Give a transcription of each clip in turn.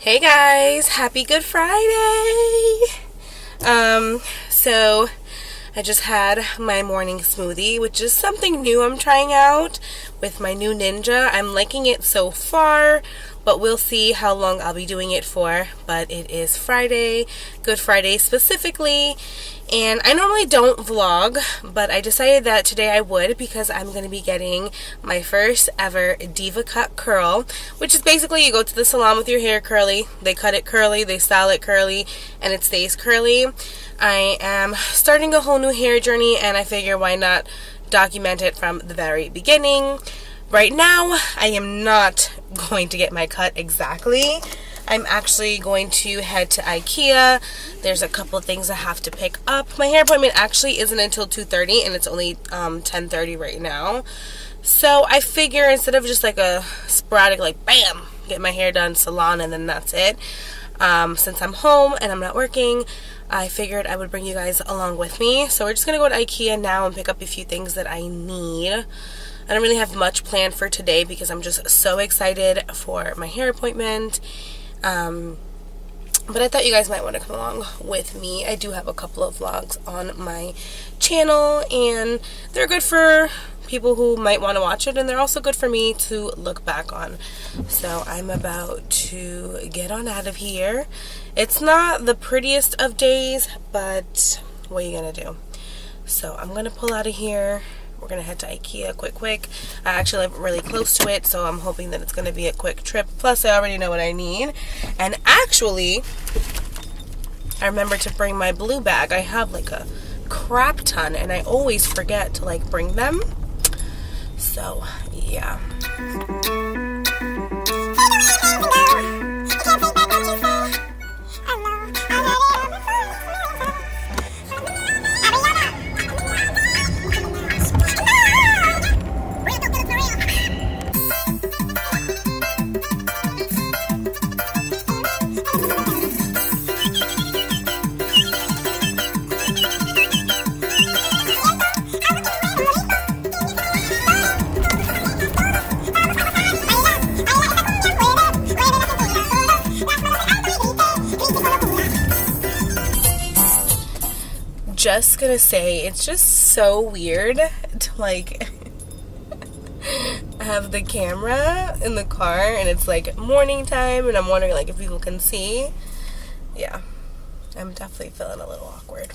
Hey guys, happy Good Friday. So I just had my morning smoothie, which is something new I'm trying out with my new Ninja. I'm liking it so far, but we'll see how long I'll be doing it for. But it is Friday, Good Friday specifically, and I normally don't vlog, but I decided that today I would because I'm going to be getting my first ever Deva cut curl, which is basically you go to the salon with your hair curly, they cut it curly, they style it curly, and it stays curly. I am starting a whole new hair journey, and I figure why not document it from the very beginning. Right now, I am not going to get my cut exactly. I'm actually going to head to IKEA. There's a couple of things I have to pick up. My hair appointment actually isn't until 2:30, and it's only 10:30 right now. So I figure instead of just like a sporadic, like bam, get my hair done, salon, and then that's it. Since I'm home and I'm not working, I figured I would bring you guys along with me. So we're just going to go to IKEA now and pick up a few things that I need. I don't really have much planned for today because I'm just so excited for my hair appointment. But I thought you guys might want to come along with me. I do have a couple of vlogs on my channel, and they're good for people who might want to watch it, and they're also good for me to look back on. So I'm about to get on out of here. It's not the prettiest of days, but what are you gonna do? So I'm gonna pull out of here. We're gonna head to IKEA quick. I actually live really close to it, so I'm hoping that it's gonna be a quick trip. Plus I already know what I need. And actually, I remember to bring my blue bag. I have like a crap ton, and I always forget to like bring them. So yeah. Just gonna say, it's just so weird to like have the camera in the car and it's like morning time and I'm wondering like if people can see. Yeah, I'm definitely feeling a little awkward.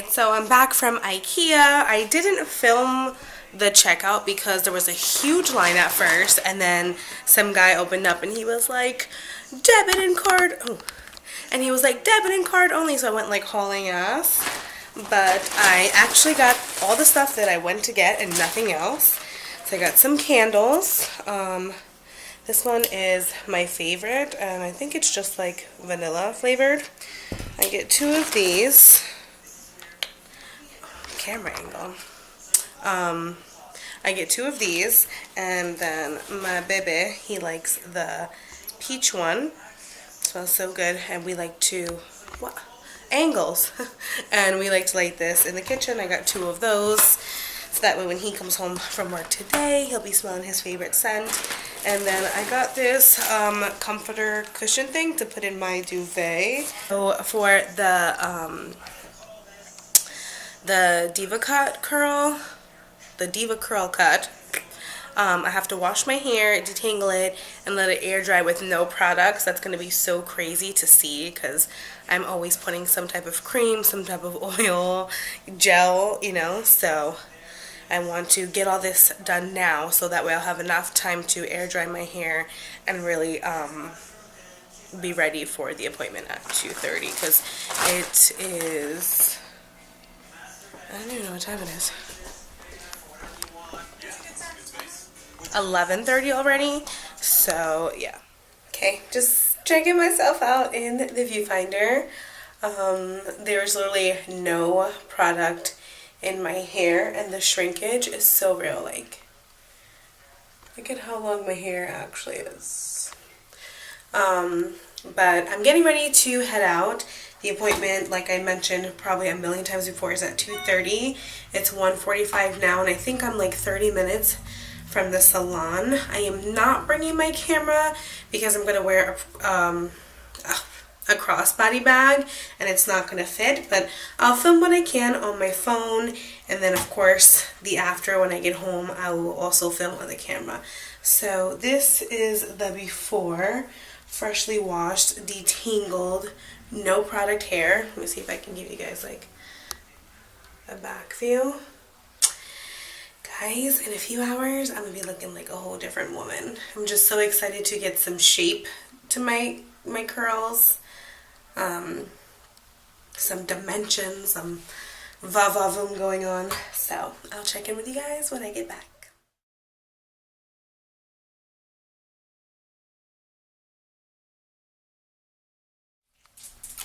So I'm back from IKEA. I didn't film the checkout because there was a huge line at first, and then some guy opened up and he was like, debit and card. Oh. And he was like, debit and card only. So I went like hauling ass. But I actually got all the stuff that I went to get and nothing else. So I got some candles. This one is my favorite, and I think it's just like vanilla flavored. I get 2 of these. Camera angle. I get 2 of these, and then my baby, he likes the peach one. It smells so good, and we like to angles and we like to light this in the kitchen. I got 2 of those, so that way when he comes home from work today, he'll be smelling his favorite scent. And then I got this comforter cushion thing to put in my duvet. So for the Deva cut curl, the Deva curl cut, I have to wash my hair, detangle it, and let it air dry with no products. That's going to be so crazy to see because I'm always putting some type of cream, some type of oil, gel, you know. So I want to get all this done now so that way I'll have enough time to air dry my hair and really be ready for the appointment at 2:30 because it is, I don't even know what time it is. 11:30 already. So yeah. Okay, just checking myself out in the viewfinder. There's literally no product in my hair, and the shrinkage is so real. Like, look at how long my hair actually is. But I'm getting ready to head out. The appointment, like I mentioned probably a million times before, is at 2:30. It's 1:45 now, and I think I'm like 30 minutes from the salon. I am not bringing my camera because I'm going to wear a crossbody bag and it's not going to fit, but I'll film what I can on my phone, and then of course the after, when I get home, I will also film on the camera. So this is the before, freshly washed, detangled, no product hair. Let me see if I can give you guys like a back view. Guys, in a few hours I'm gonna be looking like a whole different woman. I'm just so excited to get some shape to my curls, some dimensions, some va-va-voom going on. So I'll check in with you guys when I get back.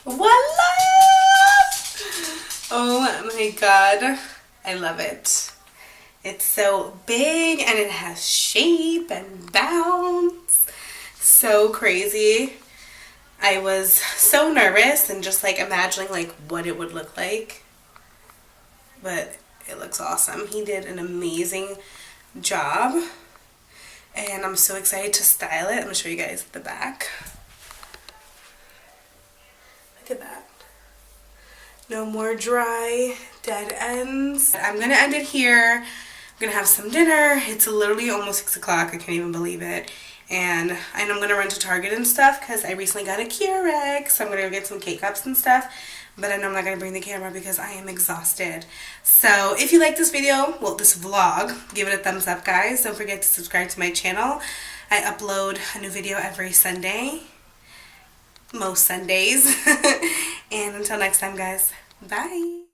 Voila! Oh my god, I love it. It's so big and it has shape and bounce. So crazy. I was so nervous and just like imagining like what it would look like. But it looks awesome. He did an amazing job. And I'm so excited to style it. I'm going to show you guys the back. Look at that. No more dry, dead ends. I'm going to end it here. I'm gonna have some dinner. It's literally almost 6 o'clock. I can't even believe it. And I know I'm gonna run to Target and stuff because I recently got a Keurig, so I'm gonna go get some K-cups and stuff. But I know I'm not gonna bring the camera because I am exhausted. So if you like this video, well, this vlog, give it a thumbs up, guys. Don't forget to subscribe to my channel. I upload a new video every Sunday, most Sundays. And until next time, guys, bye.